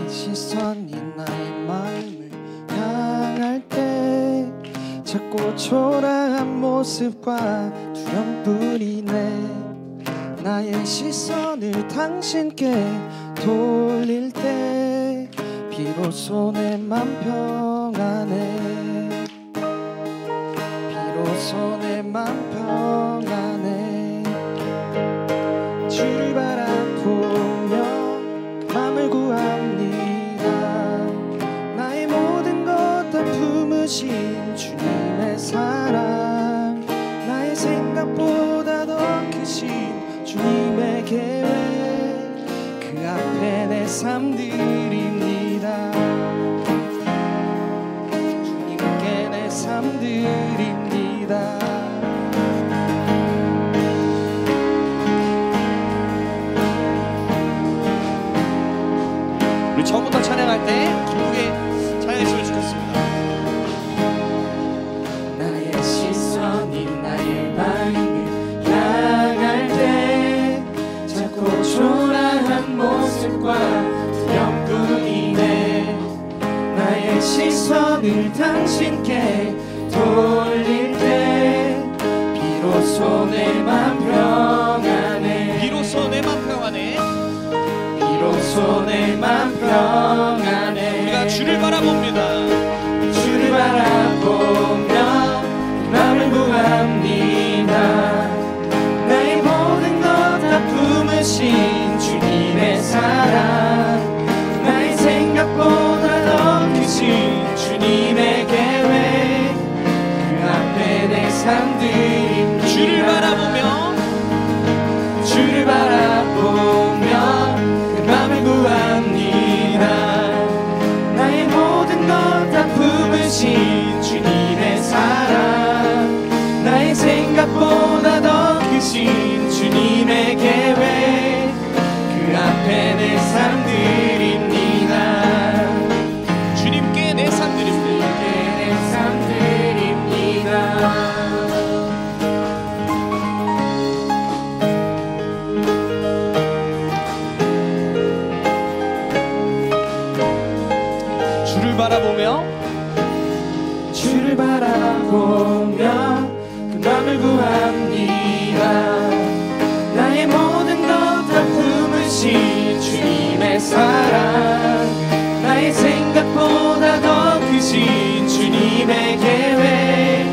시선이 나의 마음을 향할 때 작고 초라한 모습과 두려움뿐이네. 나의 시선을 당신께 돌릴 때 비로소 내 맘 평안해. 비로소 내 맘 평안해. 주를 바라보며 맘을 구합니다. 나의 모든 것 다 품으신 주님의 사랑, 나의 생각보다 더 크신 주님의 계획, 그 앞에 내 삶 드립니다. 주님께 내 삶 드립니다. 우리 처음부터 찬양할 때 기쁘게 찬양했으면 좋겠습니다. 나의 시선이 나의 마음을 향할 때 작고 초라한 모습과 두려움뿐이네. 나의 시선을 당신께 돌릴 때 비로소 내 맘 평안해. 비로소 내 맘 평안해. 비로소 내 맘 평안해. 우리가 주를 바라봅니다. 주를 바라보며 맘을 구합니다. 나의 모든 것 다 품으신 주님의 사랑, 나의 생각보다 더 크신 주님의 계획, 그 앞에 내 삶 드립니다. 주를 바라보며 주를 바라보며 맘을 구합니다. 나의 모든 것 다 품으신 주님의 사랑, 나의 생각보다 더 크신 주님의 계획, 그 앞에 내 삶 드립니다. 주님께 내 삶 드립니다. 내 삶 드립니다. 바라보며 주를 바라보며 그 맘을 구합니다. 나의 모든 것 다 품으신 주님의 사랑, 나의 생각보다 더 크신 주님의 계획,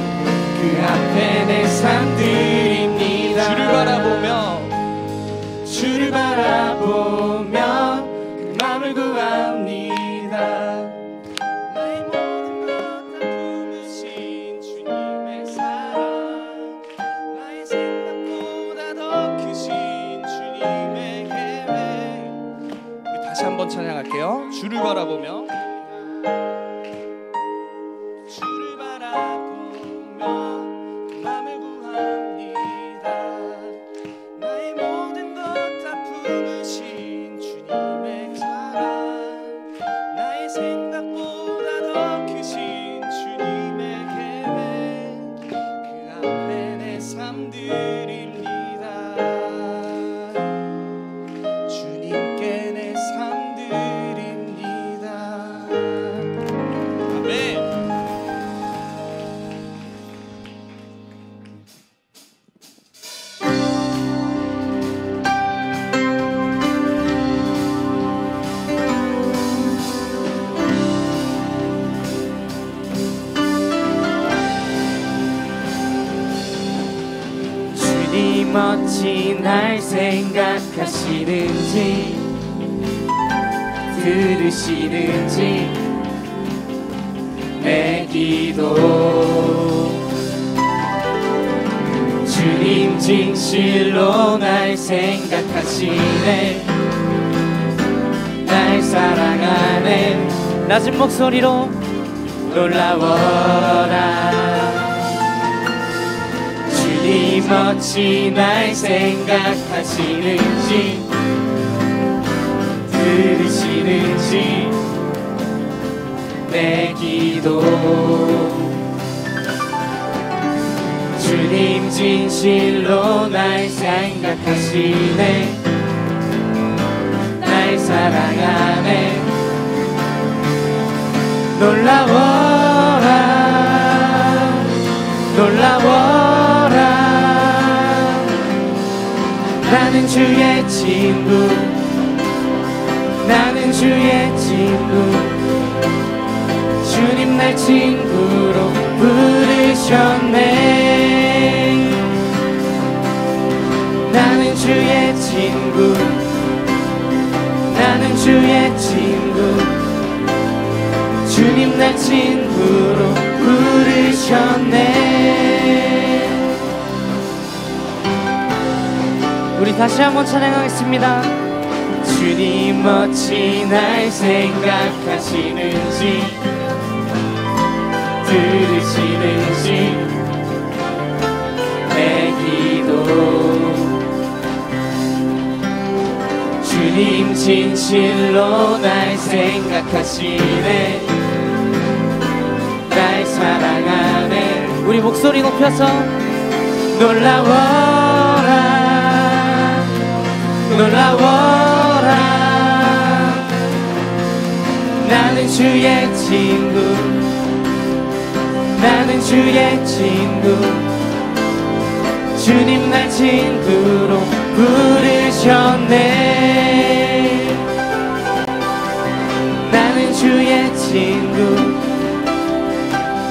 그 앞에 내 삶 드립니다. 주를 바라보며 주를 바라보며 그 맘을 구합니다. 한번 찬양할게요. 주를 바라보며 주를 바라보며 맘을 구합니다. 나의 모든 것 다 품으신 주님의 사랑, 나의 생각보다 더 크신 주님의 계획, 그 앞에 내 삶 드립니다. 주님께 내 삶 멋진 날 생각하시는지 들으시는지 내 기도, 주님 진실로 날 생각하시네. 날 사랑하네. 낮은 목소리로 놀라워라. 주님 어찌 날 생각하시는지 들으시는지 기도. 주님 진실로 날 생각하시네. 날 사랑하네. 놀라워라 놀라워라. 나는 주의 친구. 나는 주의 친구. 주님 날 친구로 부르셨네. 나는 주의 친구. 나는 주의 친구. 주님 날 친구로 부르셨네. 우리 다시 한번 찬양하겠습니다. 주님 어찌 날 생각하시는지 들으시는지 내 기도. 주님 진실로 날 생각하시네. 날 사랑하네. 우리 목소리 높여서 놀라워라 놀라워라. 나는 주의 친구. 나는 주의 친구. 주님 날 친구로 부르셨네. 나는 주의 친구.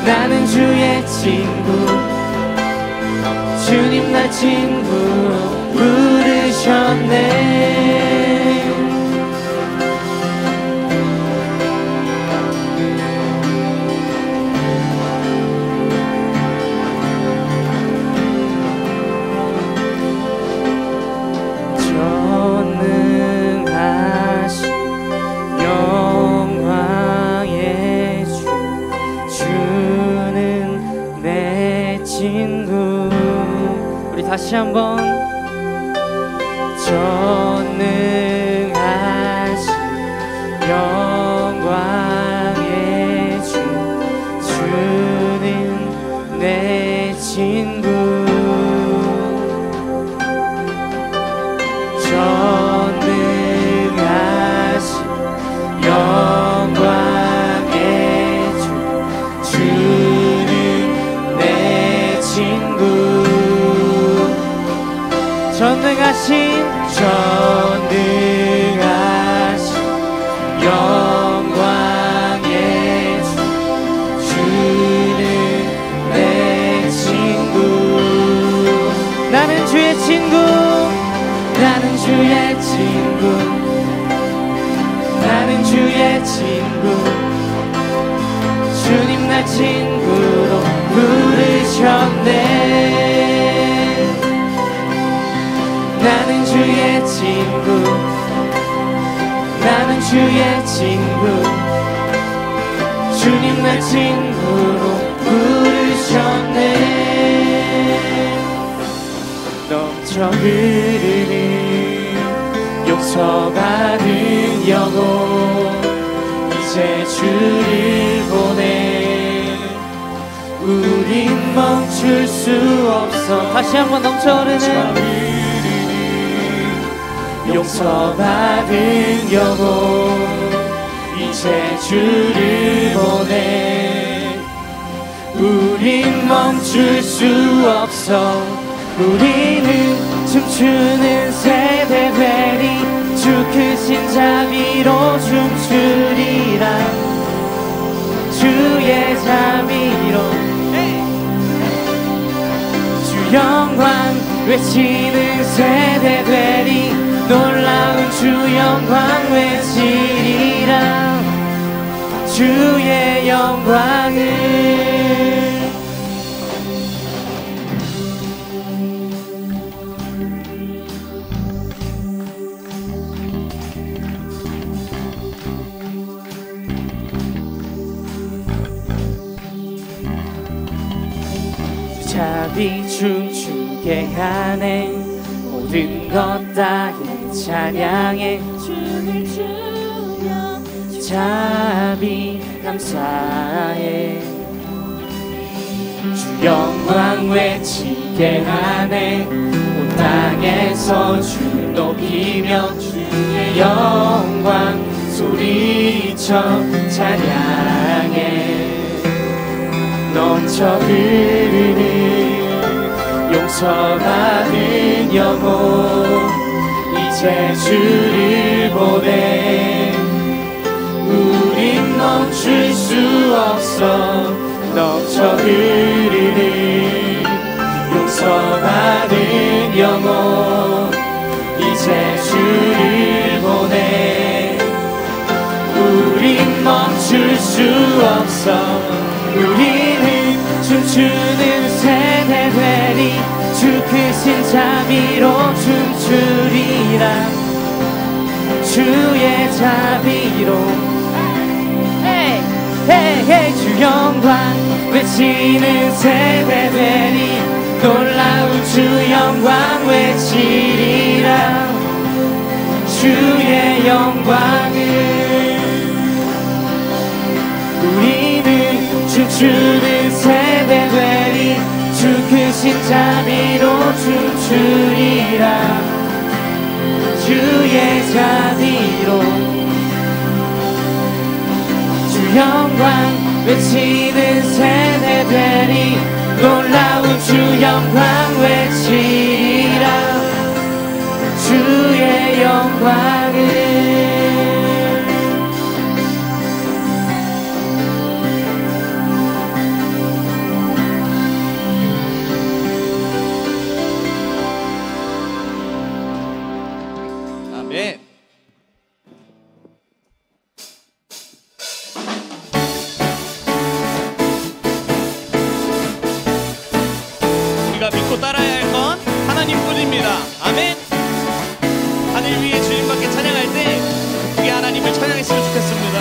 나는 주의 친구. 주님 날 친구로 부르셨네. 전능하신 영광의 주. 주는 내 친구. 우리 다시 한번 전능하신 영광의 주. 주는 내 친구. 전능하신 영광의 주. 주는 내 친구. 전능하신 영광의 주. 주는 내 친구. 나는 주의 친구. 나는 주의 친구. 나는 주의 친구. 주님 날 친구로 부르셨네. 나는 주의 친구. 나는 주의 친구. 주님 날 친구로 부르셨네. 넘쳐 흐르는 용서받은 영혼. 이제 주를 보내. 우린 멈출 수 없어. 다시 한번 넘쳐 흐르는 용서받은 영혼. 이제 주를 보내. 우린 멈출 수 없어. 우리는 춤추는 세대 되리. 주 크신 자비로 춤추리라. 주의 자비로 주 영광 외치는 세대 되리. 놀라운 주 영광 외치리라. 주의 영광을. 자비 춤추게 하네. 모든 것 다 찬양해. 춤을 추며 자비 감사해. 주 영광 외치게 하네. 온 땅에서 주 높이며 주의 영광 소리쳐 찬양해. 넘쳐 흐르는 용서받은 영혼 이제 주를 보내. 우린 멈출 수 없어. 넘쳐 흐르는 용서받은 영혼 이제 주를 보내. 우린 멈출 수 없어. 우리는 춤추는 세대 되리. 주 크신 자비로 춤추리라. 주의 자비로 주 영광 외치는 세대 되리. 놀라운 주 영광 외치리라. 주의 영광을. 우리는 춤추는 세대 되리. 주 크신 자비로 춤추리라. 주의 자비로 주 영광 외치는 세대 되리. 놀라운 주 영광 외치리라. 주의 영광을. 아멘. 우리가 믿고 따라야 할 건 하나님뿐입니다. 아멘. 하늘 위에 주님밖에 찬양할 때 그게 하나님을 찬양했으면 좋겠습니다.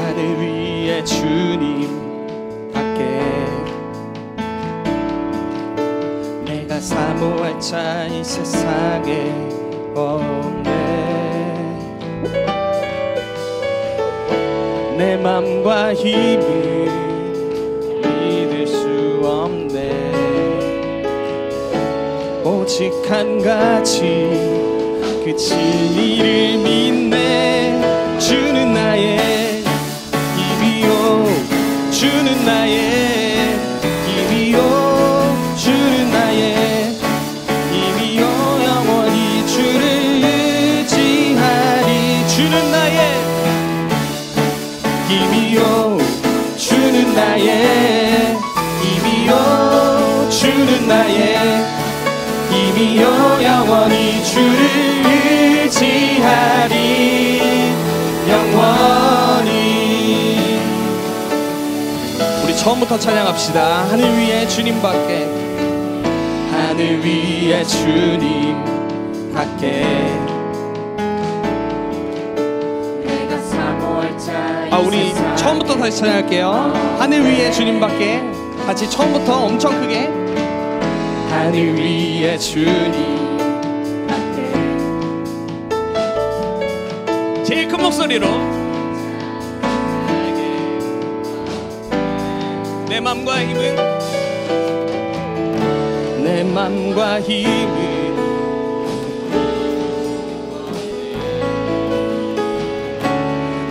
하늘 위에 주님 밖에 내가 사모할 자 이 세상에 없네. 내 맘과 힘을 믿을 수 없네. 오직 한 가지 그 진리를 믿네. 주는 나의 힘이요. 주는 나의 힘이요. 주는 나의 힘이요. 영원히 주를 의지하리. 주는 나의 힘이요. 주는 나의 힘이요. 주는 나의 힘이요. 영원히 주를 의지하리. 영원히. 우리 처음부터 찬양합시다. 하늘 위에 주님밖에. 하늘 위에 주님밖에. 우리 처음부터 다시 찬양할게요. 하늘 위에 주님밖에. 같이 처음부터 엄청 크게. 하늘 위에 주님밖에. 제일 큰 목소리로. 내 맘과 힘은 내 맘과 힘은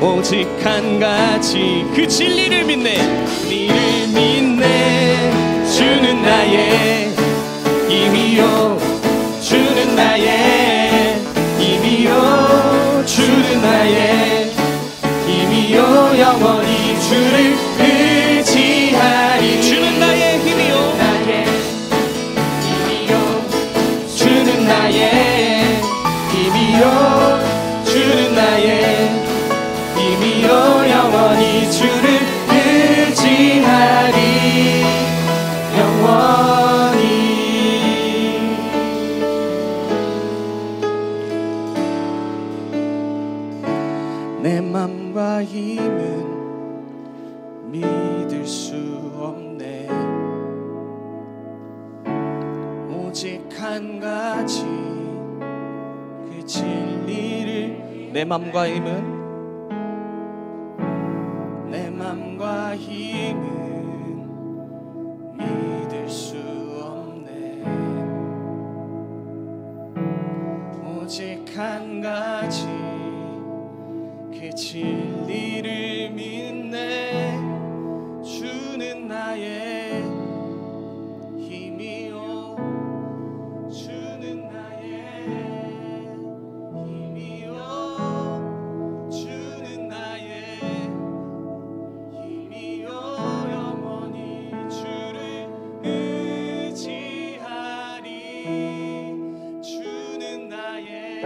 오직 한 가지 그 진리를 믿네. 진리를 믿네. 주는 나의 힘이요. 주는 나의 힘이요. 주는 나의 힘이요. 영원히 주를 의지하리. 주는 나의 힘이요. 나의 힘이요. 주는 나의 힘이요. 주는 나의 힘이요. 영원히 주를 의지하리. 영원히. 오직 한 가지 그 진리를 내 맘과 힘은 믿을 수 없네. 오직 한 가지 그 진리를 믿네. 주는 나의 힘이요 주는 나의 힘이요 주는 나의 힘이요 영원히 주를 의지하리. 주는 나의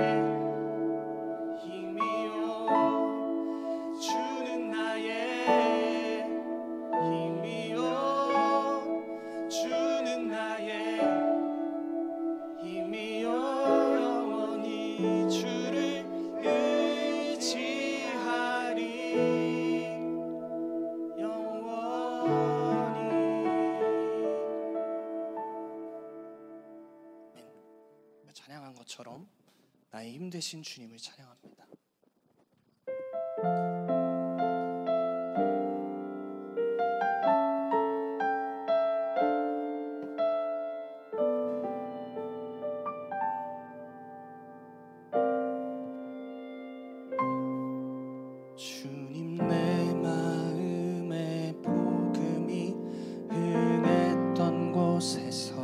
힘이요 주는 나의 힘이요 주는 나의 힘이요 영원히 주를 의지하리. 영원히. 찬양한 것처럼 나의 힘 되신 주님을 찬양합니다. 주님 내 마음에 복음이 흥했던 곳에서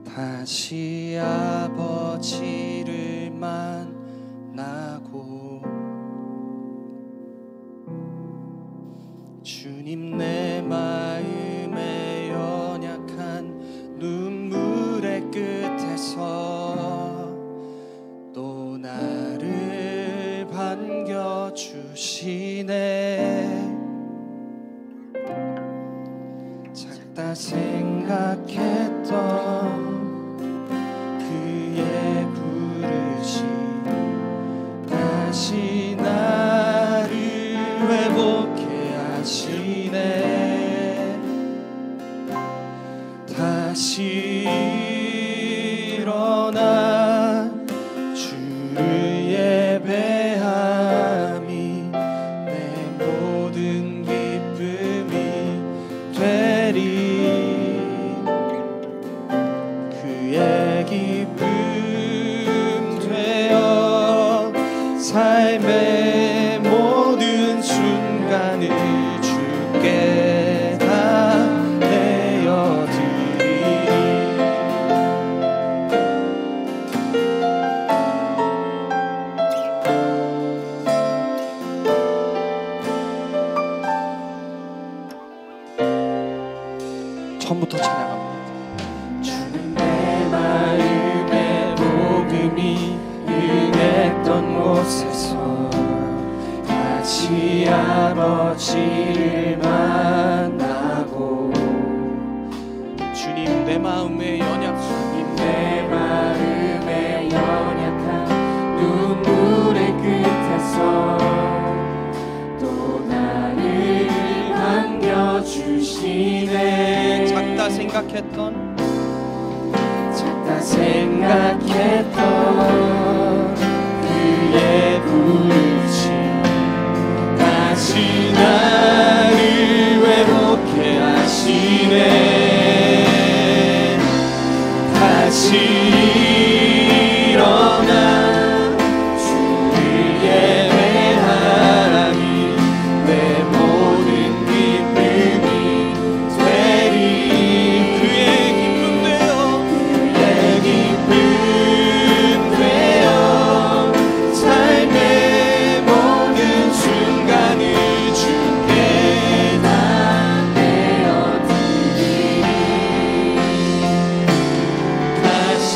다시 아버지를 만나고 주님 내 마음에 연약한 눈물의 끝에서 또 나를 반겨주시네. 작다 생각했던 그의 부르심 다시 나를 회복해 하시네. 다시 일어나 주를 예배함이 내 모든 기쁨이 되리. 그의 기쁨 되어 삶의 모든 순간을 주께 다 내어드리리. 처음부터 찬양합니다. 주는 내 마음에 복음이 응했던 곳에서 다시 아버지를 만나고 주님 내 마음에 주님 내 마음에 연약한 눈물의 끝에서 또 나를 반겨주시네. 작다 생각했던 그의 부르심 다시 나를 회복해 하시네. 다시 일어나 주를 예배하니 내 모든 기쁨이 되리. 그의 기쁨 되어 삶의 모든 순간을 주께 다 내어드리리. 다시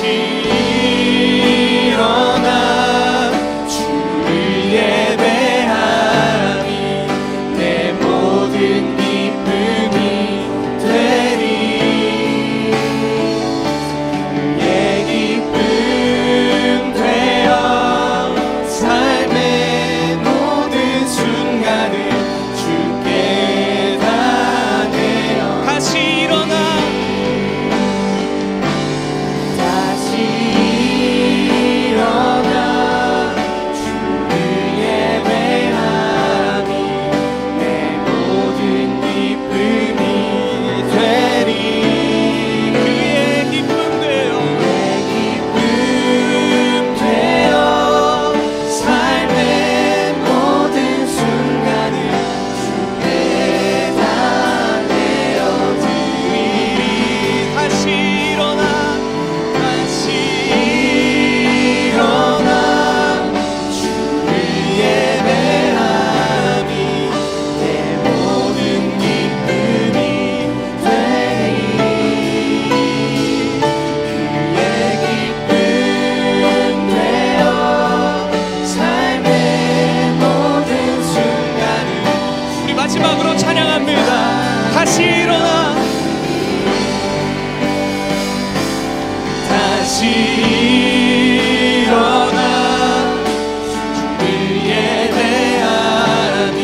다시 일어나 주를 예배하니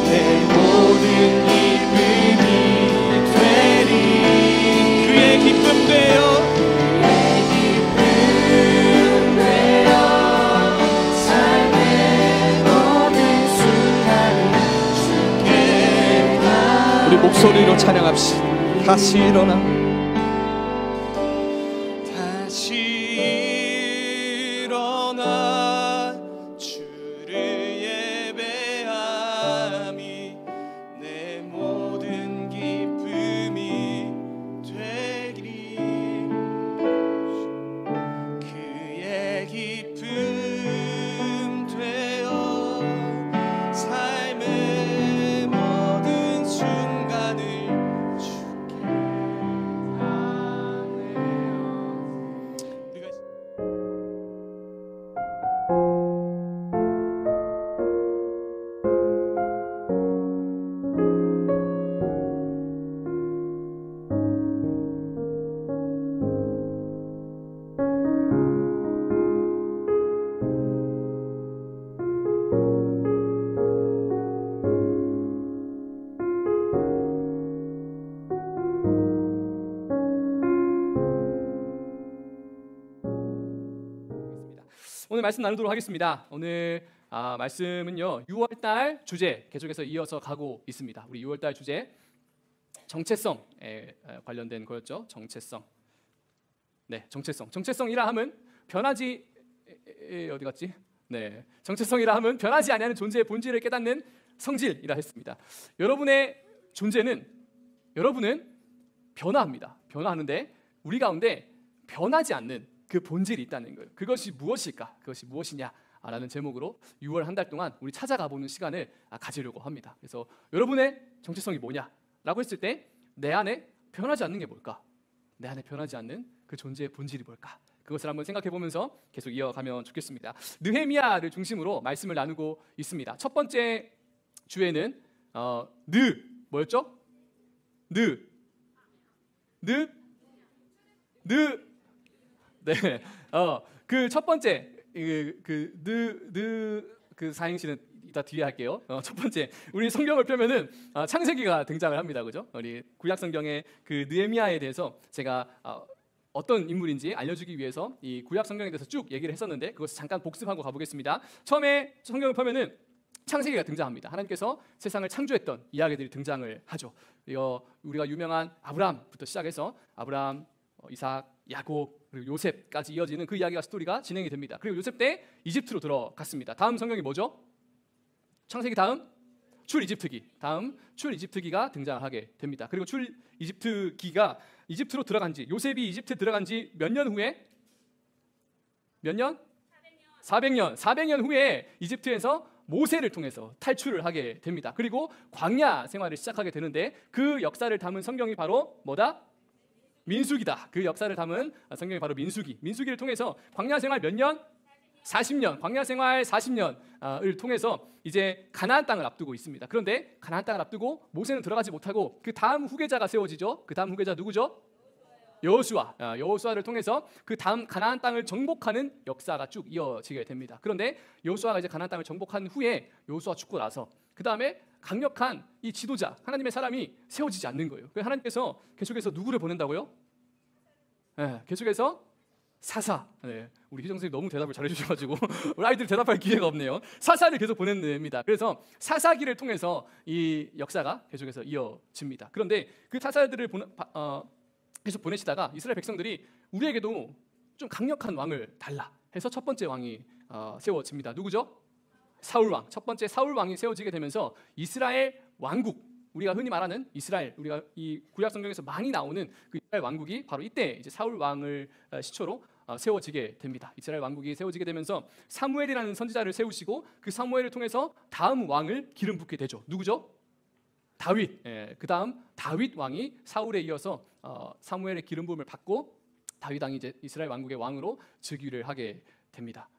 내 모든 기쁨이 되리. 그의 기쁨 되어 삶의 모든 순간을 주께 우리 목소리로 찬양합시다. 다시 일어나 다시 일어나 주를 예배함이 내 모든 기쁨이 되리. 그의 기쁨 되어 삶의 모든 순간을 주께 우리가 오늘 말씀 나누도록 하겠습니다. 오늘 말씀은요 6월달 주제 계속해서 이어서 가고 있습니다. 우리 6월달 주제 정체성에 관련된 거였죠. 정체성. 네, 정체성. 정체성이라 함은 변하지 어디 갔지? 네, 정체성이라 함은 변하지 아니하는 존재의 본질을 깨닫는 성질이라 했습니다. 여러분은 변화합니다. 변화하는데 우리 가운데 변하지 않는 그 본질이 있다는 거예요. 그것이 무엇일까? 그것이 무엇이냐라는 제목으로 6월 한 달 동안 우리 찾아가보는 시간을 가지려고 합니다. 그래서 여러분의 정체성이 뭐냐라고 했을 때 내 안에 변하지 않는 게 뭘까? 내 안에 변하지 않는 그 존재의 본질이 뭘까? 그것을 한번 생각해보면서 계속 이어가면 좋겠습니다. 느헤미야를 중심으로 말씀을 나누고 있습니다. 첫 번째 주에는 뭐였죠? 네, 그 첫 번째 그 사행시는 이따 뒤에 할게요. 첫 번째 우리 성경을 펴면은 창세기가 등장을 합니다, 그죠? 우리 구약 성경의 그 느헤미야에 대해서 제가 어떤 인물인지 알려주기 위해서 이 구약 성경에 대해서 쭉 얘기를 했었는데 그것을 잠깐 복습하고 가보겠습니다. 처음에 성경을 펴면은 창세기가 등장합니다. 하나님께서 세상을 창조했던 이야기들이 등장을 하죠. 우리가 유명한 아브라함부터 시작해서 아브라함, 이삭, 야곱 그리고 요셉까지 이어지는 그 이야기가 스토리가 진행이 됩니다. 그리고 요셉 때 이집트로 들어갔습니다. 다음 성경이 뭐죠? 창세기 다음 출이집트기. 다음 출이집트기가 등장을 하게 됩니다. 그리고 출이집트기가 이집트로 들어간 지 요셉이 이집트에 들어간 지 몇 년 후에? 몇 년? 400년 후에 이집트에서 모세를 통해서 탈출을 하게 됩니다. 그리고 광야 생활을 시작하게 되는데 그 역사를 담은 성경이 바로 뭐다? 민수기다. 그 역사를 담은 성경이 바로 민수기를 통해서 광야 생활 몇 년? 40년. 광야 생활 40년을 통해서 이제 가나안 땅을 앞두고 있습니다. 그런데 가나안 땅을 앞두고 모세는 들어가지 못하고 그 다음 후계자가 세워지죠. 그 다음 후계자 누구죠? 여호수아를 통해서 그 다음 가나안 땅을 정복하는 역사가 쭉 이어지게 됩니다. 그런데 여호수아가 이제 가나안 땅을 정복한 후에 여호수아 죽고 나서 그 다음에 강력한 이 지도자 하나님의 사람이 세워지지 않는 거예요. 그래서 하나님께서 계속해서 누구를 보낸다고요? 네, 계속해서 사사. 네, 우리 희정 선생님 너무 대답을 잘해주셔가지고 우리 아이들 대답할 기회가 없네요. 사사를 계속 보냅니다. 그래서 사사기를 통해서 이 역사가 계속해서 이어집니다. 그런데 그 사사들을 계속 보내시다가 이스라엘 백성들이 우리에게도 좀 강력한 왕을 달라 해서 첫 번째 왕이 세워집니다. 누구죠? 사울왕. 첫 번째 사울왕이 세워지게 되면서 이스라엘 왕국, 우리가 흔히 말하는 이스라엘, 우리가 이 구약 성경에서 많이 나오는 그 이스라엘 왕국이 바로 이때 이제 사울왕을 시초로 세워지게 됩니다. 이스라엘 왕국이 세워지게 되면서 사무엘이라는 선지자를 세우시고 그 사무엘을 통해서 다음 왕을 기름 붓게 되죠. 누구죠? 다윗. 그 다음 다윗 왕이 사울에 이어서 사무엘의 기름 부음을 받고 다윗 왕이 이제 이스라엘 왕국의 왕으로 즉위를 하게 됩니다.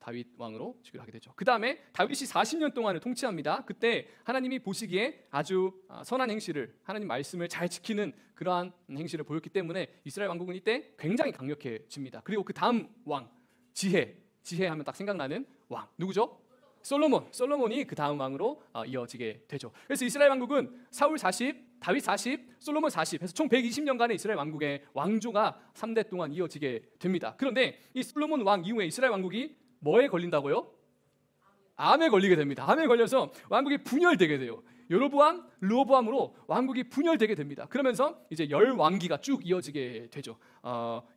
다윗 왕으로 즉위를 하게 되죠. 그 다음에 다윗이 40년 동안을 통치합니다. 그때 하나님이 보시기에 아주 선한 행실을, 하나님 말씀을 잘 지키는 그러한 행실을 보였기 때문에 이스라엘 왕국은 이때 굉장히 강력해집니다. 그리고 그 다음 왕 지혜하면 딱 생각나는 왕 누구죠? 솔로몬이 그 다음 왕으로 이어지게 되죠. 그래서 이스라엘 왕국은 사울 40, 다윗 40, 솔로몬 40 해서 총 120년간의 이스라엘 왕국의 왕조가 3대 동안 이어지게 됩니다. 그런데 이 솔로몬 왕 이후에 이스라엘 왕국이 뭐에 걸린다고요? 암에 걸리게 됩니다. 암에 걸려서 왕국이 분열되게 돼요. 여로보암, 르호보암으로 왕국이 분열되게 됩니다. 그러면서 이제 열 왕기가 쭉 이어지게 되죠.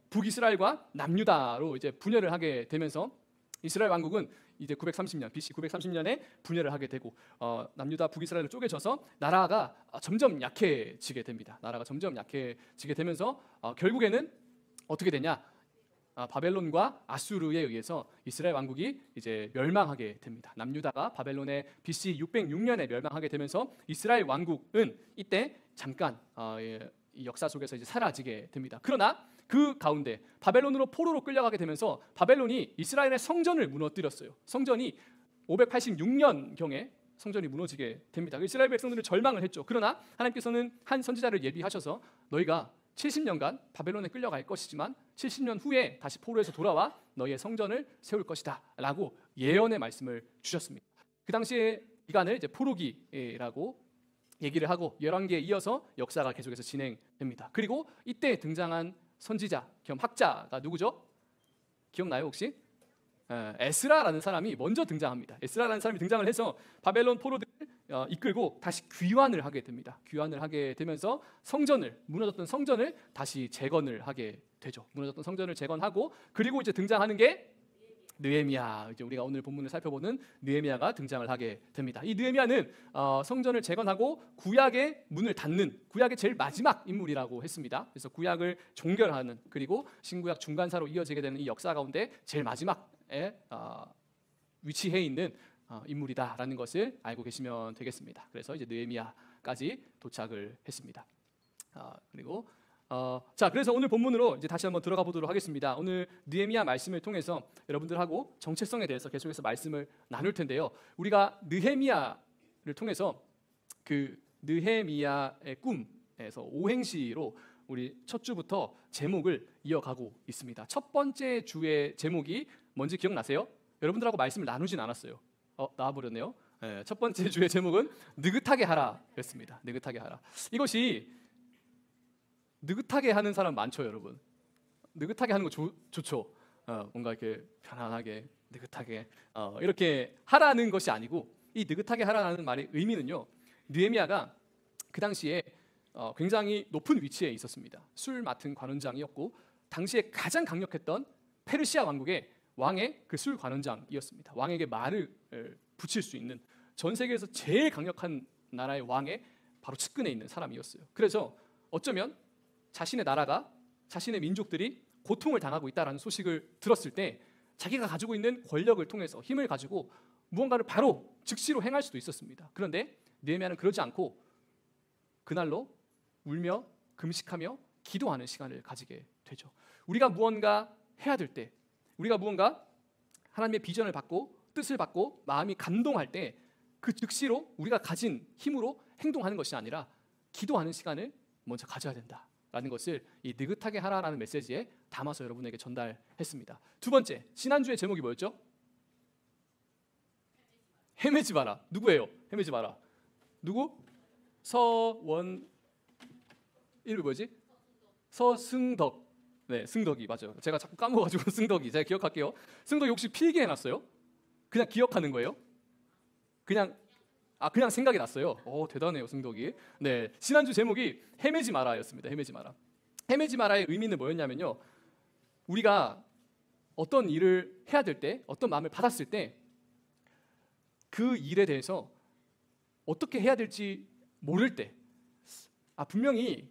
북이스라엘과 남유다로 이제 분열을 하게 되면서 이스라엘 왕국은 이제 930년 BC 930년에 분열을 하게 되고 남유다 북이스라엘로 쪼개져서 나라가 점점 약해지게 됩니다. 나라가 점점 약해지게 되면서 결국에는 어떻게 되냐? 바벨론과 아수르에 의해서 이스라엘 왕국이 이제 멸망하게 됩니다. 남유다가 바벨론의 BC 606년에 멸망하게 되면서 이스라엘 왕국은 이때 잠깐 이 역사 속에서 이제 사라지게 됩니다. 그러나 그 가운데 바벨론으로 포로로 끌려가게 되면서 바벨론이 이스라엘의 성전을 무너뜨렸어요. 성전이 586년경에 성전이 무너지게 됩니다. 이스라엘 백성들은 절망을 했죠. 그러나 하나님께서는 한 선지자를 예비하셔서 너희가 70년간 바벨론에 끌려갈 것이지만 70년 후에 다시 포로에서 돌아와 너희의 성전을 세울 것이다 라고 예언의 말씀을 주셨습니다. 그 당시에 기간을 이제 포로기라고 얘기를 하고 열왕기에 이어서 역사가 계속해서 진행됩니다. 그리고 이때 등장한 선지자 겸 학자가 누구죠? 기억나요 혹시? 에스라라는 사람이 먼저 등장합니다. 에스라라는 사람이 등장을 해서 바벨론 포로들을 이끌고 다시 귀환을 하게 됩니다. 귀환을 하게 되면서 무너졌던 성전을 다시 재건을 하게 되죠. 무너졌던 성전을 재건하고 그리고 이제 등장하는 게 느헤미야, 이제 우리가 오늘 본문을 살펴보는 느헤미야가 등장을 하게 됩니다. 이 느헤미야는 성전을 재건하고 구약의 문을 닫는 구약의 제일 마지막 인물이라고 했습니다. 그래서 구약을 종결하는 그리고 신구약 중간사로 이어지게 되는 이 역사 가운데 제일 마지막에 위치해 있는 인물이다라는 것을 알고 계시면 되겠습니다. 그래서 이제 느헤미야까지 도착을 했습니다. 그리고 그래서 오늘 본문으로 이제 다시 한번 들어가 보도록 하겠습니다. 오늘 느헤미야 말씀을 통해서 여러분들하고 정체성에 대해서 계속해서 말씀을 나눌 텐데요. 우리가 느헤미야를 통해서 그 느헤미야의 꿈에서 오행시로 우리 첫 주부터 제목을 이어가고 있습니다. 첫 번째 주의 제목이 뭔지 기억나세요? 여러분들하고 말씀을 나누진 않았어요. 나와버렸네요. 첫 번째 주의 제목은 느긋하게 하라였습니다. 느긋하게 하라. 이것이 느긋하게 하는 사람 많죠, 여러분. 느긋하게 하는 거 좋죠. 뭔가 이렇게 편안하게 느긋하게 이렇게 하라는 것이 아니고 이 느긋하게 하라는 말의 의미는요. 느헤미야가 그 당시에 굉장히 높은 위치에 있었습니다. 술 맡은 관원장이었고 당시에 가장 강력했던 페르시아 왕국의 왕의 그 술 관원장이었습니다. 왕에게 말을 붙일 수 있는 전 세계에서 제일 강력한 나라의 왕의 바로 측근에 있는 사람이었어요. 그래서 어쩌면 자신의 나라가 자신의 민족들이 고통을 당하고 있다는 소식을 들었을 때 자기가 가지고 있는 권력을 통해서 힘을 가지고 무언가를 바로 즉시로 행할 수도 있었습니다. 그런데 느헤미야는 그러지 않고 그날로 울며 금식하며 기도하는 시간을 가지게 되죠. 우리가 무언가 해야 될 때, 우리가 무언가 하나님의 비전을 받고 뜻을 받고 마음이 감동할 때 그 즉시로 우리가 가진 힘으로 행동하는 것이 아니라 기도하는 시간을 먼저 가져야 된다라는 것을 이 느긋하게 하라라는 메시지에 담아서 여러분에게 전달했습니다. 두 번째, 지난주의 제목이 뭐였죠? 헤매지 마라. 누구예요? 헤매지 마라. 누구? 이름이 뭐지? 서승덕. 네, 승덕이 맞아요. 제가 자꾸 까먹어가지고 승덕이. 제가 기억할게요. 승덕이 혹시 필기해놨어요? 그냥 기억하는 거예요? 그냥 생각이 났어요. 대단해요, 승덕이. 네, 지난주 제목이 헤매지 마라였습니다. 헤매지 마라. 헤매지 마라의 의미는 뭐였냐면요. 우리가 어떤 일을 해야 될 때, 어떤 마음을 받았을 때 그 일에 대해서 어떻게 해야 될지 모를 때, 분명히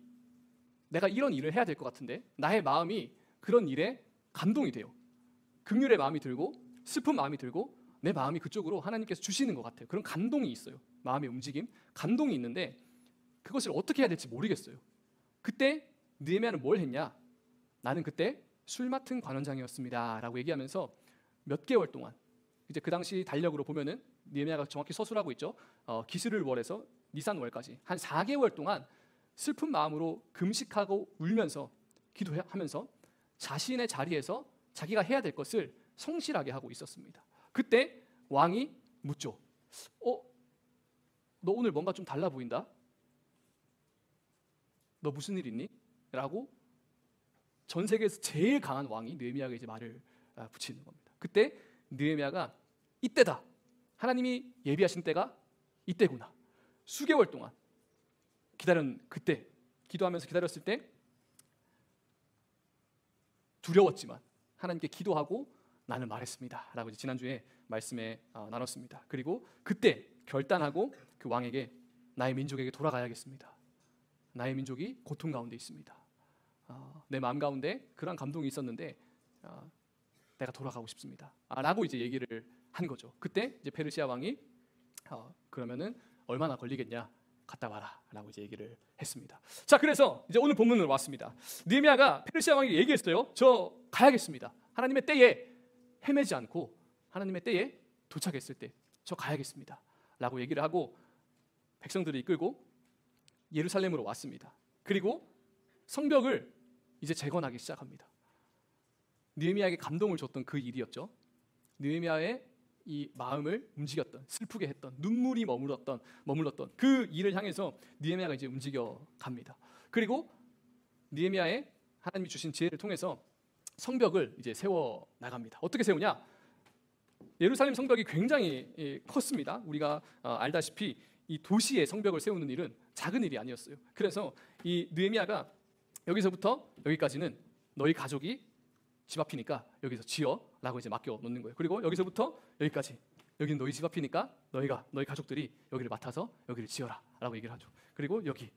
내가 이런 일을 해야 될 것 같은데 나의 마음이 그런 일에 감동이 돼요. 긍휼의 마음이 들고 슬픈 마음이 들고 내 마음이 그쪽으로 하나님께서 주시는 것 같아요. 그런 감동이 있어요. 마음의 움직임, 감동이 있는데 그것을 어떻게 해야 될지 모르겠어요. 그때 느헤미야는 뭘 했냐? 나는 그때 술 맡은 관원장이었습니다 라고 얘기하면서 몇 개월 동안 이제 그 당시 달력으로 보면은 느헤미야가 정확히 서술하고 있죠. 기스를 월에서 니산 월까지 한 4개월 동안 슬픈 마음으로 금식하고 울면서 기도하면서 자신의 자리에서 자기가 해야 될 것을 성실하게 하고 있었습니다. 그때 왕이 묻죠. 너 오늘 뭔가 좀 달라 보인다? 너 무슨 일 있니? 라고 전 세계에서 제일 강한 왕이 느헤미야에게 이제 말을 붙이는 겁니다. 그때 느헤미야가 이때다. 하나님이 예비하신 때가 이때구나. 수개월 동안 기다린 그때 기도하면서 기다렸을 때 두려웠지만 하나님께 기도하고 나는 말했습니다. 라고 이제 지난주에 말씀에 나눴습니다. 그리고 그때 결단하고 그 왕에게 나의 민족에게 돌아가야겠습니다. 나의 민족이 고통 가운데 있습니다. 내 마음 가운데 그런 감동이 있었는데 내가 돌아가고 싶습니다. 라고 이제 얘기를 한 거죠. 그때 이제 페르시아 왕이 그러면은 얼마나 걸리겠냐? 갔다 와라 라고 이제 얘기를 했습니다. 자, 그래서 이제 오늘 본문으로 왔습니다. 느헤미야가 페르시아 왕에게 얘기했어요. 저 가야겠습니다. 하나님의 때에 헤매지 않고 하나님의 때에 도착했을 때 저 가야겠습니다 라고 얘기를 하고 백성들을 이끌고 예루살렘으로 왔습니다. 그리고 성벽을 이제 재건하기 시작합니다. 느헤미야에게 감동을 줬던 그 일이었죠. 느헤미야의 이 마음을 움직였던, 슬프게 했던, 눈물이 머물렀던 그 일을 향해서 느헤미야가 이제 움직여 갑니다. 그리고 느헤미야의 하나님이 주신 지혜를 통해서 성벽을 이제 세워 나갑니다. 어떻게 세우냐? 예루살렘 성벽이 굉장히 컸습니다. 우리가 알다시피 이 도시의 성벽을 세우는 일은 작은 일이 아니었어요. 그래서 이 느헤미야가 여기서부터 여기까지는 너희 가족이 집 앞이니까 여기서 지어라고 이제 맡겨 놓는 거예요. 그리고 여기서부터 여기까지 여기는 너희 집 앞이니까 너희 가족들이 여기를 맡아서 여기를 지어라라고 얘기를 하죠. 그리고 여기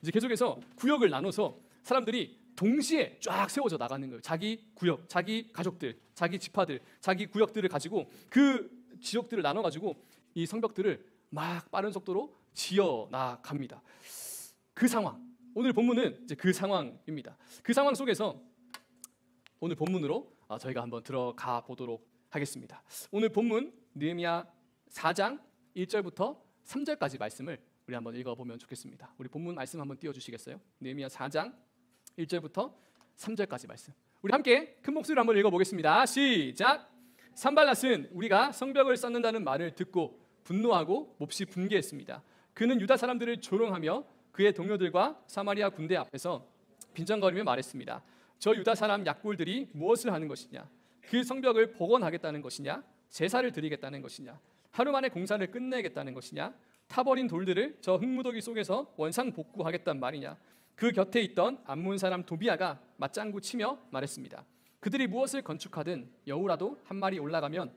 이제 계속해서 구역을 나눠서 사람들이 동시에 쫙 세워져 나가는 거예요. 자기 구역, 자기 가족들, 자기 지파들, 자기 구역들을 가지고 그 지역들을 나눠 가지고 이 성벽들을 막 빠른 속도로 지어 나갑니다. 그 상황, 오늘 본문은 이제 그 상황입니다. 그 상황 속에서 오늘 본문으로 저희가 한번 들어가 보도록 하겠습니다. 오늘 본문 느헤미야 4장 1절부터 3절까지 말씀을 우리 한번 읽어보면 좋겠습니다. 우리 본문 말씀 한번 띄워주시겠어요? 느헤미야 4장 1절부터 3절까지 말씀. 우리 함께 큰 목소리로 한번 읽어보겠습니다. 시작! 산발랏은 우리가 성벽을 쌓는다는 말을 듣고 분노하고 몹시 분개했습니다. 그는 유다 사람들을 조롱하며 그의 동료들과 사마리아 군대 앞에서 빈정거리며 말했습니다. 저 유다 사람 약골들이 무엇을 하는 것이냐? 그 성벽을 복원하겠다는 것이냐? 제사를 드리겠다는 것이냐? 하루 만에 공사를 끝내겠다는 것이냐? 타버린 돌들을 저 흙무더기 속에서 원상복구하겠단 말이냐? 그 곁에 있던 암몬 사람 도비아가 맞장구 치며 말했습니다. 그들이 무엇을 건축하든 여우라도 한 마리 올라가면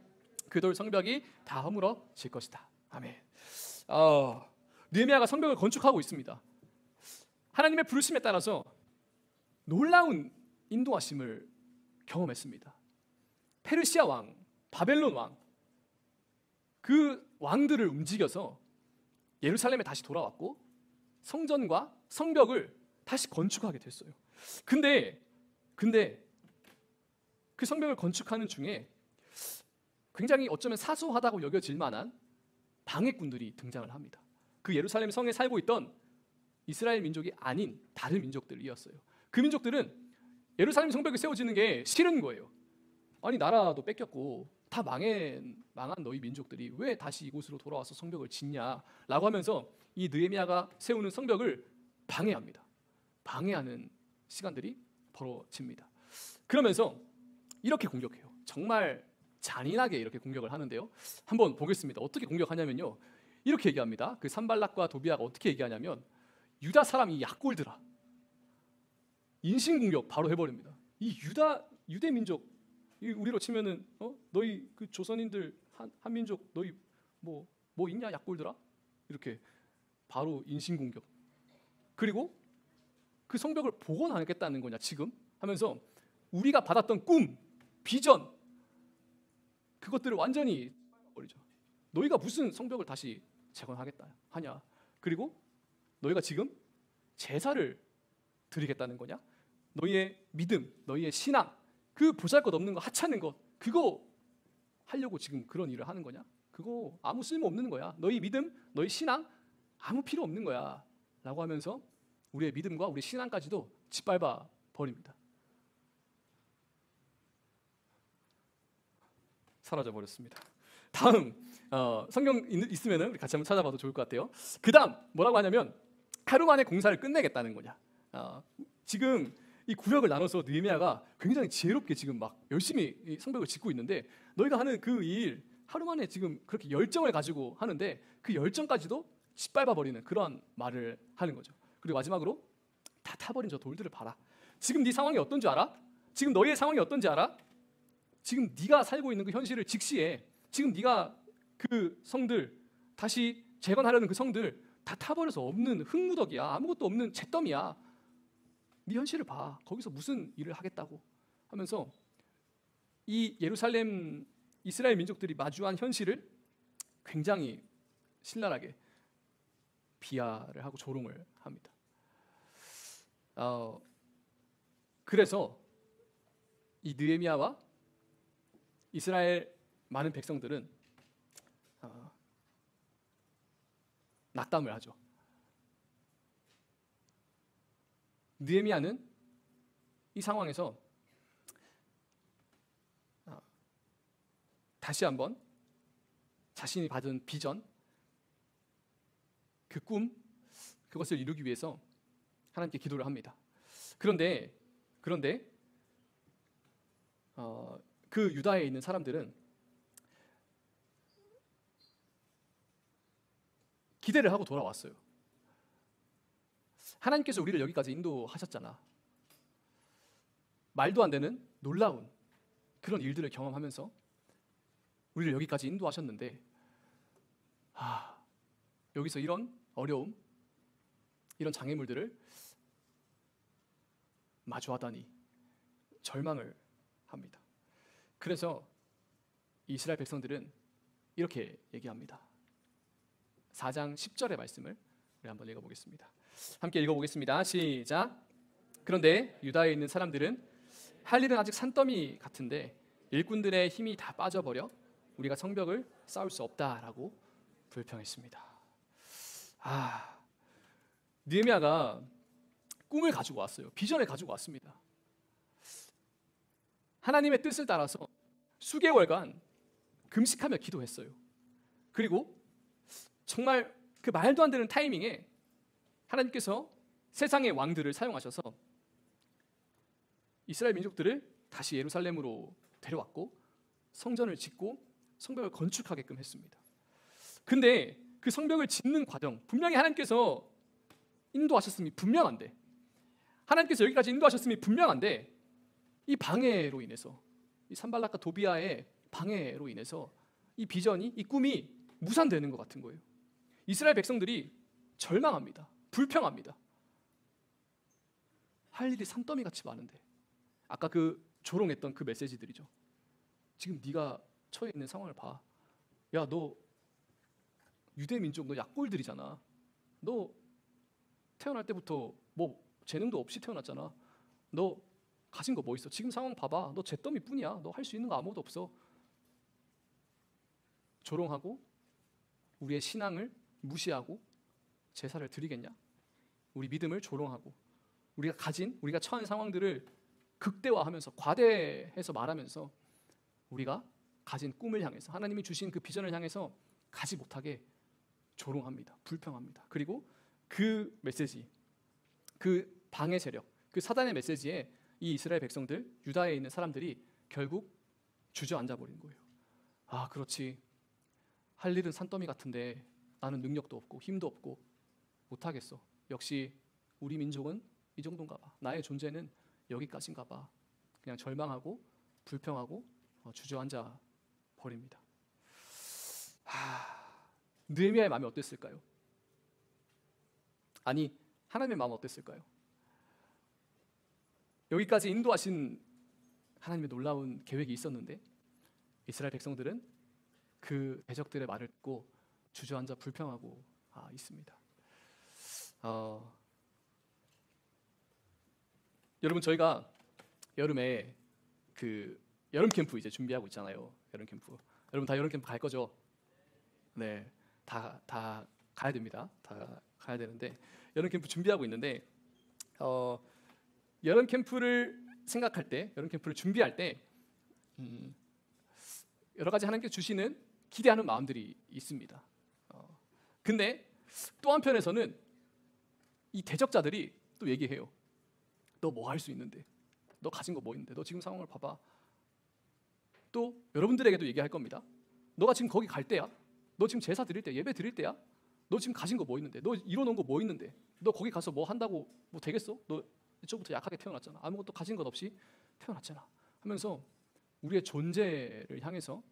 그 돌 성벽이 다 허물어질 것이다. 아멘. 느헤미야가 성벽을 건축하고 있습니다. 하나님의 부르심에 따라서 놀라운 인도하심을 경험했습니다. 페르시아 왕, 바벨론 왕, 그 왕들을 움직여서 예루살렘에 다시 돌아왔고 성전과 성벽을 다시 건축하게 됐어요. 근데 그 성벽을 건축하는 중에 굉장히 어쩌면 사소하다고 여겨질 만한 방해꾼들이 등장을 합니다. 그 예루살렘 성에 살고 있던 이스라엘 민족이 아닌 다른 민족들이었어요. 그 민족들은 예루살렘 성벽이 세워지는 게 싫은 거예요. 아니 나라도 뺏겼고 다 망한 너희 민족들이 왜 다시 이곳으로 돌아와서 성벽을 짓냐라고 하면서 이 느헤미야가 세우는 성벽을 방해합니다. 방해하는 시간들이 벌어집니다. 그러면서 이렇게 공격해요. 정말 잔인하게 이렇게 공격을 하는데요. 한번 보겠습니다. 어떻게 공격하냐면요. 이렇게 얘기합니다. 그 산발락과 도비아가 어떻게 얘기하냐면 유다 사람이 약골들아. 인신공격 바로 해버립니다. 이 유대 민족 우리로 치면은 너희 그 조선인들 한 민족 너희 뭐 있냐 약골들아 이렇게 바로 인신공격. 그리고 그 성벽을 복원하겠다는 거냐 지금 하면서 우리가 받았던 꿈, 비전 그것들을 완전히 버리죠. 너희가 무슨 성벽을 다시 재건하겠다 하냐. 그리고 너희가 지금 제사를 드리겠다는 거냐. 너희의 믿음, 너희의 신앙 그 보잘것없는 거 하찮은 것 그거 하려고 지금 그런 일을 하는 거냐? 그거 아무 쓸모 없는 거야. 너희 믿음, 너희 신앙 아무 필요 없는 거야. 라고 하면서 우리의 믿음과 우리 신앙까지도 짓밟아 버립니다. 사라져 버렸습니다. 다음 성경 있으면 우리 같이 한번 찾아봐도 좋을 것 같아요. 그 다음 뭐라고 하냐면 하루 만에 공사를 끝내겠다는 거냐. 지금 이 구역을 나눠서 느헤미야가 굉장히 지혜롭게 지금 막 열심히 이 성벽을 짓고 있는데 너희가 하는 그 일 하루 만에 지금 그렇게 열정을 가지고 하는데 그 열정까지도 짓밟아 버리는 그런 말을 하는 거죠. 그리고 마지막으로 다 타버린 저 돌들을 봐라. 지금 네 상황이 어떤지 알아? 지금 너희의 상황이 어떤지 알아? 지금 네가 살고 있는 그 현실을 직시해. 지금 네가 그 성들 다시 재건하려는 그 성들 다 타버려서 없는 흙무더기야. 아무것도 없는 잿더미야. 네 현실을 봐. 거기서 무슨 일을 하겠다고 하면서 이 예루살렘 이스라엘 민족들이 마주한 현실을 굉장히 신랄하게 비하를 하고 조롱을 합니다. 그래서 이 느헤미야와 이스라엘 많은 백성들은 낙담을 하죠. 느헤미야는 이 상황에서 다시 한번 자신이 받은 비전, 그 꿈, 그것을 이루기 위해서 하나님께 기도를 합니다. 그런데 그 유다에 있는 사람들은 기대를 하고 돌아왔어요. 하나님께서 우리를 여기까지 인도하셨잖아. 말도 안 되는 놀라운 그런 일들을 경험하면서 우리를 여기까지 인도하셨는데 여기서 이런 어려움, 이런 장애물들을 마주하다니 절망을 합니다. 그래서 이스라엘 백성들은 이렇게 얘기합니다. 4장 10절의 말씀을 우리 한번 읽어보겠습니다. 함께 읽어보겠습니다. 시작. 그런데 유다에 있는 사람들은 할 일은 아직 산더미 같은데 일꾼들의 힘이 다 빠져버려 우리가 성벽을 쌓을 수 없다라고 불평했습니다. 느헤미야가 꿈을 가지고 왔어요. 비전을 가지고 왔습니다. 하나님의 뜻을 따라서 수개월간 금식하며 기도했어요. 그리고 정말 그 말도 안 되는 타이밍에 하나님께서 세상의 왕들을 사용하셔서 이스라엘 민족들을 다시 예루살렘으로 데려왔고 성전을 짓고 성벽을 건축하게끔 했습니다. 근데 그 성벽을 짓는 과정, 분명히 하나님께서 인도하셨음이 분명한데, 하나님께서 여기까지 인도하셨음이 분명한데 이 방해로 인해서, 이 산발락과 도비아의 방해로 인해서 이 비전이, 이 꿈이 무산되는 것 같은 거예요. 이스라엘 백성들이 절망합니다. 불평합니다. 할 일이 산더미같이 많은데, 아까 그 조롱했던 그 메시지들이죠. 지금 네가 처해 있는 상황을 봐. 야, 너 유대 민족, 너 약골들이잖아. 너 태어날 때부터 뭐 재능도 없이 태어났잖아. 너 가진 거 뭐 있어? 지금 상황 봐봐. 너 잿더미뿐이야. 너 할 수 있는 거 아무것도 없어. 조롱하고 우리의 신앙을 무시하고 제사를 드리겠냐? 우리 믿음을 조롱하고 우리가 처한 상황들을 극대화하면서 과대해서 말하면서 우리가 가진 꿈을 향해서, 하나님이 주신 그 비전을 향해서 가지 못하게 조롱합니다. 불평합니다. 그리고 그 메시지, 그 방해 세력, 그 사단의 메시지에 이 이스라엘 백성들, 유다에 있는 사람들이 결국 주저앉아 버린 거예요. 그렇지. 할 일은 산더미 같은데 나는 능력도 없고 힘도 없고 못하겠어. 역시 우리 민족은 이 정도인가 봐. 나의 존재는 여기까지인가 봐. 그냥 절망하고 불평하고 주저앉아 버립니다. 느헤미야의 마음이 어땠을까요? 아니, 하나님의 마음은 어땠을까요? 여기까지 인도하신 하나님의 놀라운 계획이 있었는데 이스라엘 백성들은 그 대적들의 말을 듣고 주저앉아 불평하고 있습니다. 여러분, 저희가 여름에 그 여름 캠프 이제 준비하고 있잖아요. 여름 캠프. 여러분 다 여름 캠프 갈 거죠? 네, 다 가야 됩니다. 다 가야 되는데 여름 캠프 준비하고 있는데 여름 캠프를 생각할 때, 여름 캠프를 준비할 때 여러 가지 하나님께 주시는 기대하는 마음들이 있습니다. 근데 또 한편에서는 이 대적자들이 또 얘기해요. 너 뭐 할 수 있는데? 너 가진 거 뭐 있는데? 너 지금 상황을 봐봐. 또 여러분들에게도 얘기할 겁니다. 너가 지금 거기 갈 때야? 너 지금 제사 드릴 때, 예배 드릴 때야? 너 지금 가진 거 뭐 있는데? 너 이뤄놓은 거 뭐 있는데? 너 거기 가서 뭐 한다고 뭐 되겠어? 너 이쪽부터 약하게 태어났잖아. 아무것도 가진 것 없이 태어났잖아. 하면서 우리의 존재를 향해서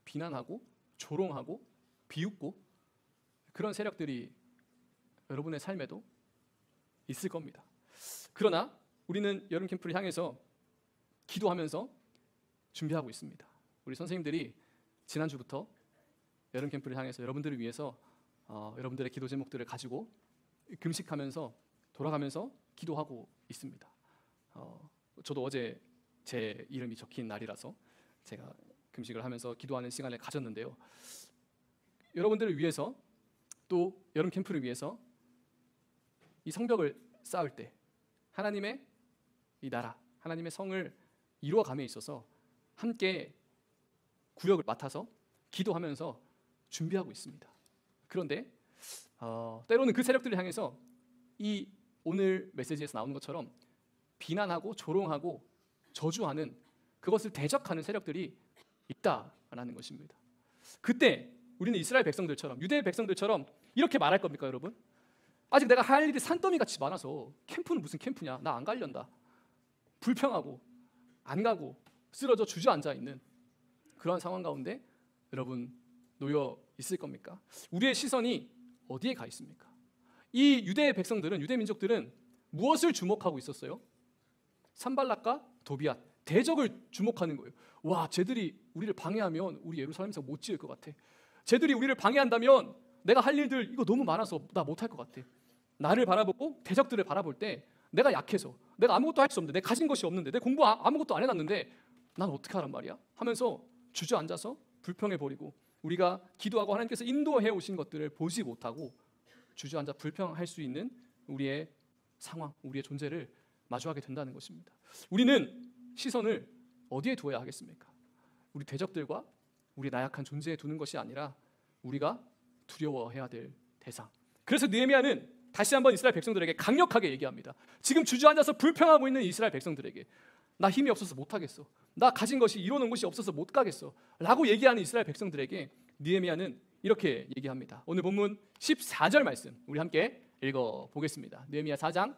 비난하고 조롱하고 비웃고 그런 세력들이 여러분의 삶에도 있을 겁니다. 그러나 우리는 여름 캠프를 향해서 기도하면서 준비하고 있습니다. 우리 선생님들이 지난주부터 여름 캠프를 향해서 여러분들을 위해서 여러분들의 기도 제목들을 가지고 금식하면서 돌아가면서 기도하고 있습니다. 저도 어제 제 이름이 적힌 날이라서 제가 금식을 하면서 기도하는 시간을 가졌는데요. 여러분들을 위해서 또 여름 캠프를 위해서 이 성벽을 쌓을 때 하나님의 이 나라, 하나님의 성을 이루어감에 있어서 함께 구역을 맡아서 기도하면서 준비하고 있습니다. 그런데 때로는 그 세력들을 향해서 이 오늘 메시지에서 나오는 것처럼 비난하고 조롱하고 저주하는 그것을 대적하는 세력들이 있다라는 것입니다. 그때 우리는 이스라엘 백성들처럼, 유대 백성들처럼 이렇게 말할 겁니까, 여러분? 아직 내가 할 일이 산더미같이 많아서 캠프는 무슨 캠프냐, 나 안 가련다. 불평하고 안 가고 쓰러져 주저앉아 있는 그런 상황 가운데 여러분 놓여 있을 겁니까? 우리의 시선이 어디에 가 있습니까? 이 유대 백성들은, 유대 민족들은 무엇을 주목하고 있었어요? 산발락과 도비앗, 대적을 주목하는 거예요. 와, 쟤들이 우리를 방해하면 우리 예루살렘성 못 지을 것 같아. 쟤들이 우리를 방해한다면 내가 할 일들 이거 너무 많아서 나 못할 것 같아. 나를 바라보고 대적들을 바라볼 때 내가 약해서, 내가 아무것도 할 수 없는데, 내가 가진 것이 없는데, 내 공부 아무것도 안 해놨는데 난 어떻게 하란 말이야? 하면서 주저앉아서 불평해버리고 우리가 기도하고 하나님께서 인도해 오신 것들을 보지 못하고 주저앉아 불평할 수 있는 우리의 상황, 우리의 존재를 마주하게 된다는 것입니다. 우리는 시선을 어디에 두어야 하겠습니까? 우리 대적들과 우리 나약한 존재에 두는 것이 아니라 우리가 두려워해야 될 대상. 그래서 느헤미야는 다시 한번 이스라엘 백성들에게 강력하게 얘기합니다. 지금 주저앉아서 불평하고 있는 이스라엘 백성들에게 나 힘이 없어서 못하겠어. 나 가진 것이 이뤄놓은 것이 없어서 못 가겠어. 라고 얘기하는 이스라엘 백성들에게 느헤미야는 이렇게 얘기합니다. 오늘 본문 14절 말씀 우리 함께 읽어보겠습니다. 느헤미야 4장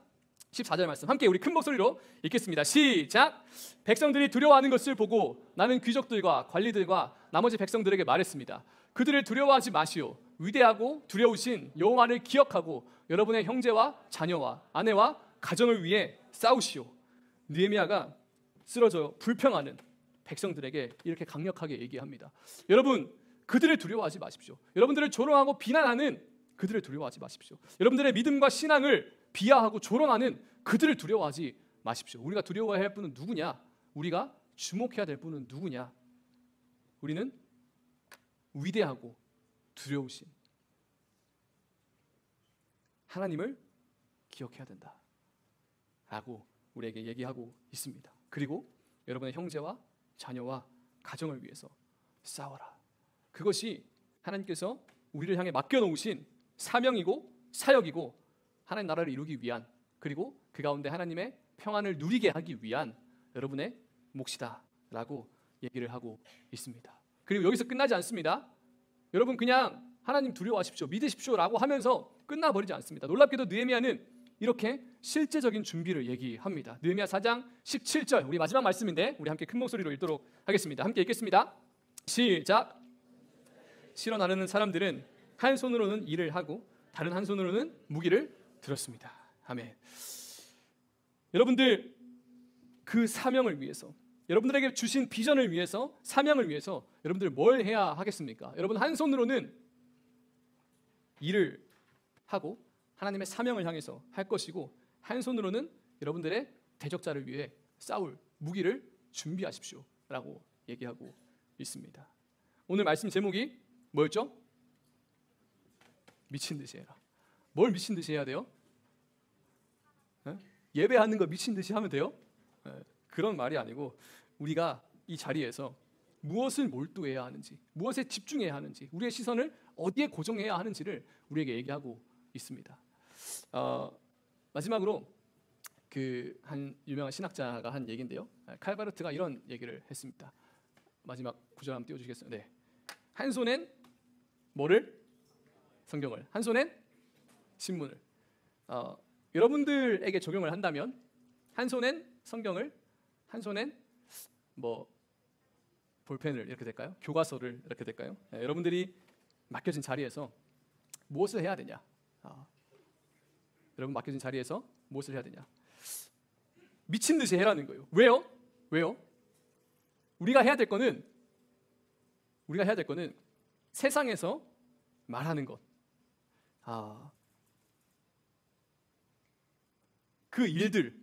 14절 말씀 함께 우리 큰 목소리로 읽겠습니다. 시작! 백성들이 두려워하는 것을 보고 나는 귀족들과 관리들과 나머지 백성들에게 말했습니다. 그들을 두려워하지 마시오. 위대하고 두려우신 여호와를 기억하고 여러분의 형제와 자녀와 아내와 가정을 위해 싸우시오. 느헤미야가 쓰러져 불평하는 백성들에게 이렇게 강력하게 얘기합니다. 여러분, 그들을 두려워하지 마십시오. 여러분들을 조롱하고 비난하는 그들을 두려워하지 마십시오. 여러분들의 믿음과 신앙을 비하하고 조롱하는 그들을 두려워하지 마십시오. 우리가 두려워해야 할 분은 누구냐? 우리가 주목해야 될 분은 누구냐? 우리는 위대하고 두려우신 하나님을 기억해야 된다 라고 우리에게 얘기하고 있습니다. 그리고 여러분의 형제와 자녀와 가정을 위해서 싸워라. 그것이 하나님께서 우리를 향해 맡겨놓으신 사명이고 사역이고 하나님 나라를 이루기 위한, 그리고 그 가운데 하나님의 평안을 누리게 하기 위한 여러분의 몫이다 라고 얘기를 하고 있습니다. 그리고 여기서 끝나지 않습니다. 여러분 그냥 하나님 두려워하십시오, 믿으십시오 라고 하면서 끝나버리지 않습니다. 놀랍게도 느헤미야는 이렇게 실제적인 준비를 얘기합니다. 느헤미야 4장 17절 우리 마지막 말씀인데 우리 함께 큰 목소리로 읽도록 하겠습니다. 함께 읽겠습니다. 시작! 실어 나르는 사람들은 한 손으로는 일을 하고 다른 한 손으로는 무기를 들었습니다. 아멘. 여러분들 그 사명을 위해서, 여러분들에게 주신 비전을 위해서, 사명을 위해서 여러분들 뭘 해야 하겠습니까? 여러분 한 손으로는 일을 하고 하나님의 사명을 향해서 할 것이고 한 손으로는 여러분들의 대적자를 위해 싸울 무기를 준비하십시오 라고 얘기하고 있습니다. 오늘 말씀 제목이 뭐였죠? 미친 듯이 해라. 뭘 미친 듯이 해야 돼요? 예배하는 거 미친 듯이 하면 돼요? 그런 말이 아니고 우리가 이 자리에서 무엇을 몰두해야 하는지, 무엇에 집중해야 하는지, 우리의 시선을 어디에 고정해야 하는지를 우리에게 얘기하고 있습니다. 마지막으로 그 한 유명한 신학자가 한 얘기인데요. 칼바르트가 이런 얘기를 했습니다. 마지막 구절 한번 띄워주시겠어요? 네. 한 손엔 뭐를? 성경을. 한 손엔 신문을. 여러분들에게 적용을 한다면 한 손엔 성경을, 한 손엔 뭐 볼펜을 이렇게 될까요? 교과서를 이렇게 될까요? 여러분들이 맡겨진 자리에서 무엇을 해야 되냐? 여러분 맡겨진 자리에서 무엇을 해야 되냐? 미친 듯이 해라는 거예요. 왜요? 왜요? 우리가 해야 될 거는 세상에서 말하는 것. 그 일들,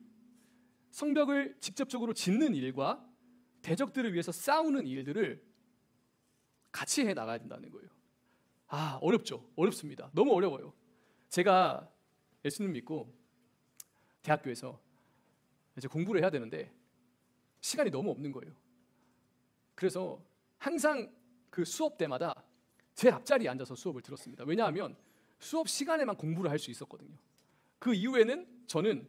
성벽을 직접적으로 짓는 일과 대적들을 위해서 싸우는 일들을 같이 해 나가야 된다는 거예요. 어렵죠. 어렵습니다. 너무 어려워요. 제가 예수님 믿고 대학교에서 이제 공부를 해야 되는데 시간이 너무 없는 거예요. 그래서 항상 그 수업 때마다 제일 앞자리에 앉아서 수업을 들었습니다. 왜냐하면 수업 시간에만 공부를 할 수 있었거든요. 그 이후에는 저는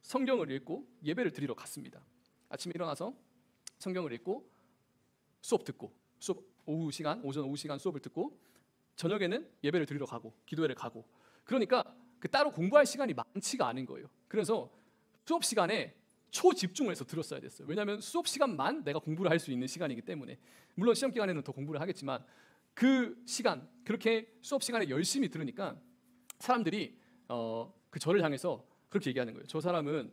성경을 읽고 예배를 드리러 갔습니다. 아침에 일어나서 성경을 읽고 수업 듣고, 수업 오전 오후 시간 수업을 듣고 저녁에는 예배를 드리러 가고 기도회를 가고, 그러니까 그 따로 공부할 시간이 많지가 않은 거예요. 그래서 수업 시간에 초집중을 해서 들었어야 됐어요. 왜냐하면 수업 시간만 내가 공부를 할 수 있는 시간이기 때문에. 물론 시험 기간에는 더 공부를 하겠지만 그 시간, 그렇게 수업 시간에 열심히 들으니까 사람들이 그 저를 향해서 그렇게 얘기하는 거예요. 저 사람은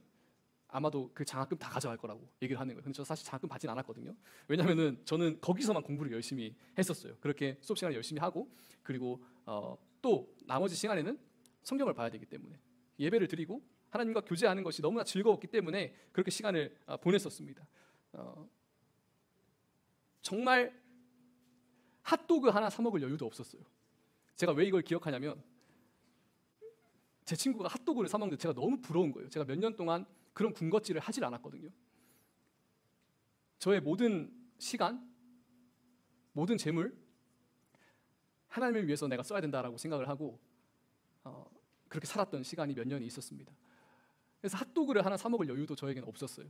아마도 그 장학금 다 가져갈 거라고 얘기를 하는 거예요. 근데 저 사실 장학금 받진 않았거든요. 왜냐하면은 저는 거기서만 공부를 열심히 했었어요. 그렇게 수업 시간에 열심히 하고, 그리고 또 나머지 시간에는 성경을 봐야 되기 때문에 예배를 드리고 하나님과 교제하는 것이 너무나 즐거웠기 때문에 그렇게 시간을 보냈었습니다. 정말 핫도그 하나 사 먹을 여유도 없었어요. 제가 왜 이걸 기억하냐면 제 친구가 핫도그를 사 먹는데 제가 너무 부러운 거예요. 제가 몇 년 동안 그런 군것질을 하질 않았거든요. 저의 모든 시간, 모든 재물, 하나님을 위해서 내가 써야 된다라고 생각을 하고 그렇게 살았던 시간이 몇 년이 있었습니다. 그래서 핫도그를 하나 사 먹을 여유도 저에게는 없었어요.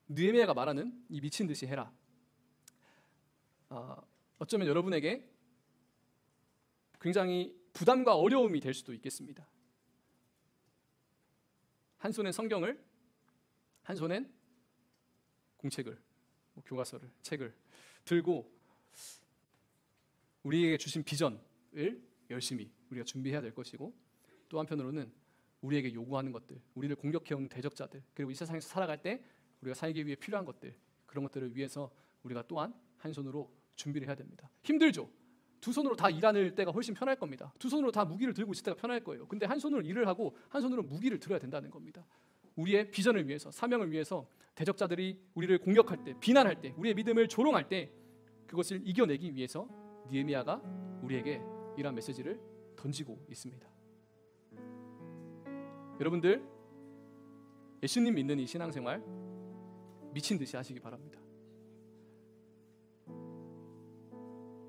느헤미야가 말하는 이 미친 듯이 해라. 어쩌면 여러분에게 굉장히 부담과 어려움이 될 수도 있겠습니다. 한 손엔 성경을, 한 손엔 공책을, 교과서를, 책을 들고 우리에게 주신 비전을 열심히 우리가 준비해야 될 것이고, 또 한편으로는 우리에게 요구하는 것들, 우리를 공격해오는 대적자들, 그리고 이 세상에서 살아갈 때 우리가 살기 위해 필요한 것들, 그런 것들을 위해서 우리가 또한 한 손으로 준비를 해야 됩니다. 힘들죠. 두 손으로 다 일하는 때가 훨씬 편할 겁니다. 두 손으로 다 무기를 들고 있을 때가 편할 거예요. 근데 한 손으로 일을 하고 한 손으로 무기를 들어야 된다는 겁니다. 우리의 비전을 위해서, 사명을 위해서 대적자들이 우리를 공격할 때, 비난할 때, 우리의 믿음을 조롱할 때 그것을 이겨내기 위해서 느헤미야가 우리에게 이러한 메시지를 던지고 있습니다. 여러분들, 예수님 믿는 이 신앙생활 미친 듯이 하시기 바랍니다.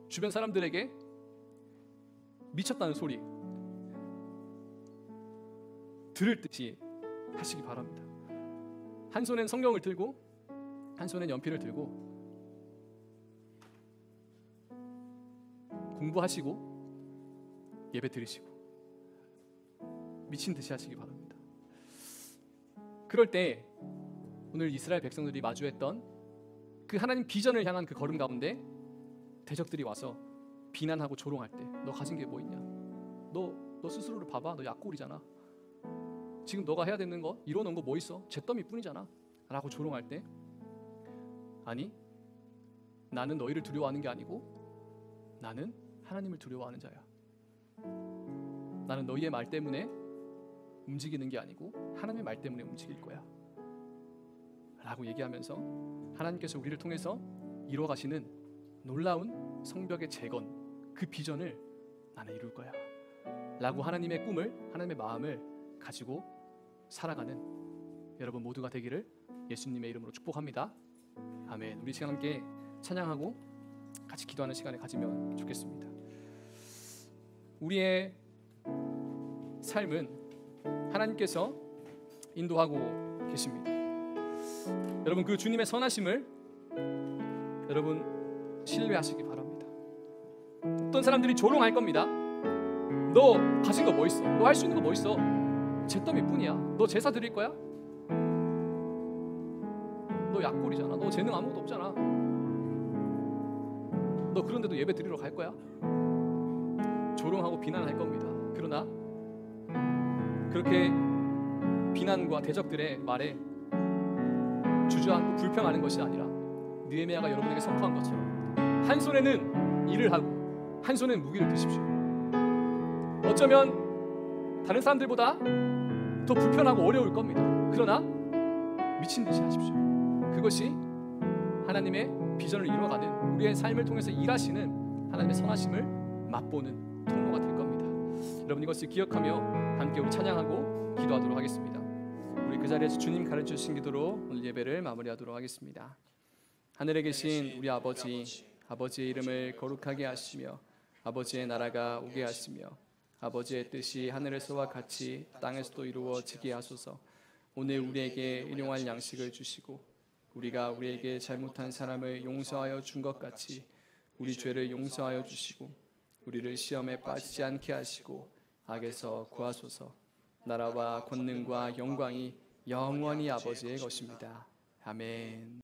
주변 사람들에게 미쳤다는 소리 들을 듯이 하시기 바랍니다. 한 손엔 성경을 들고 한 손엔 연필을 들고 공부하시고 예배 드리시고 미친 듯이 하시기 바랍니다. 그럴 때 오늘 이스라엘 백성들이 마주했던 그 하나님 비전을 향한 그 걸음 가운데 대적들이 와서 비난하고 조롱할 때 너 가진 게 뭐 있냐? 너 스스로를 봐봐. 너 약골이잖아. 지금 너가 해야 되는 거 이뤄놓은 거 뭐 있어? 잿더미 뿐이잖아 라고 조롱할 때, 아니, 나는 너희를 두려워하는 게 아니고 나는 하나님을 두려워하는 자야. 나는 너희의 말 때문에 움직이는 게 아니고 하나님의 말 때문에 움직일 거야 라고 얘기하면서 하나님께서 우리를 통해서 이루어 가시는 놀라운 성벽의 재건, 그 비전을 나는 이룰 거야 라고 하나님의 꿈을, 하나님의 마음을 가지고 살아가는 여러분 모두가 되기를 예수님의 이름으로 축복합니다. 아멘. 우리 시간 함께 찬양하고 같이 기도하는 시간을 가지면 좋겠습니다. 우리의 삶은 하나님께서 인도하고 계십니다. 여러분 그 주님의 선하심을 여러분 신뢰하시기 바랍니다. 어떤 사람들이 조롱할 겁니다. 너 가진 거 뭐 있어? 너 할 수 있는 거 뭐 있어? 잿더미뿐이야. 너 제사 드릴 거야? 너 약골이잖아. 너 재능 아무것도 없잖아. 너 그런데도 예배 드리러 갈 거야? 조롱하고 비난할 겁니다. 그러나 그렇게 비난과 대적들의 말에 주저앉고 불평하는 것이 아니라 느헤미야가 여러분에게 선포한 것처럼 한 손에는 일을 하고 한 손에는 무기를 드십시오. 어쩌면 다른 사람들보다 더 불편하고 어려울 겁니다. 그러나 미친 듯이 하십시오. 그것이 하나님의 비전을 이뤄가는, 우리의 삶을 통해서 일하시는 하나님의 선하심을 맛보는 통로가 될 겁니다. 여러분 이것을 기억하며 함께 우리 찬양하고 기도하도록 하겠습니다. 우리 그 자리에서 주님 가르쳐주신 기도로 오늘 예배를 마무리하도록 하겠습니다. 하늘에 계신 우리 아버지, 아버지의 이름을 거룩하게 하시며 아버지의 나라가 오게 하시며 아버지의 뜻이 하늘에서와 같이 땅에서도 이루어지게 하소서. 오늘 우리에게 일용할 양식을 주시고 우리가 우리에게 잘못한 사람을 용서하여 준 것 같이 우리 죄를 용서하여 주시고 우리를 시험에 빠지지 않게 하시고 악에서 구하소서. 나라와 권능과 영광이 영원히 아버지의 것입니다. 아멘.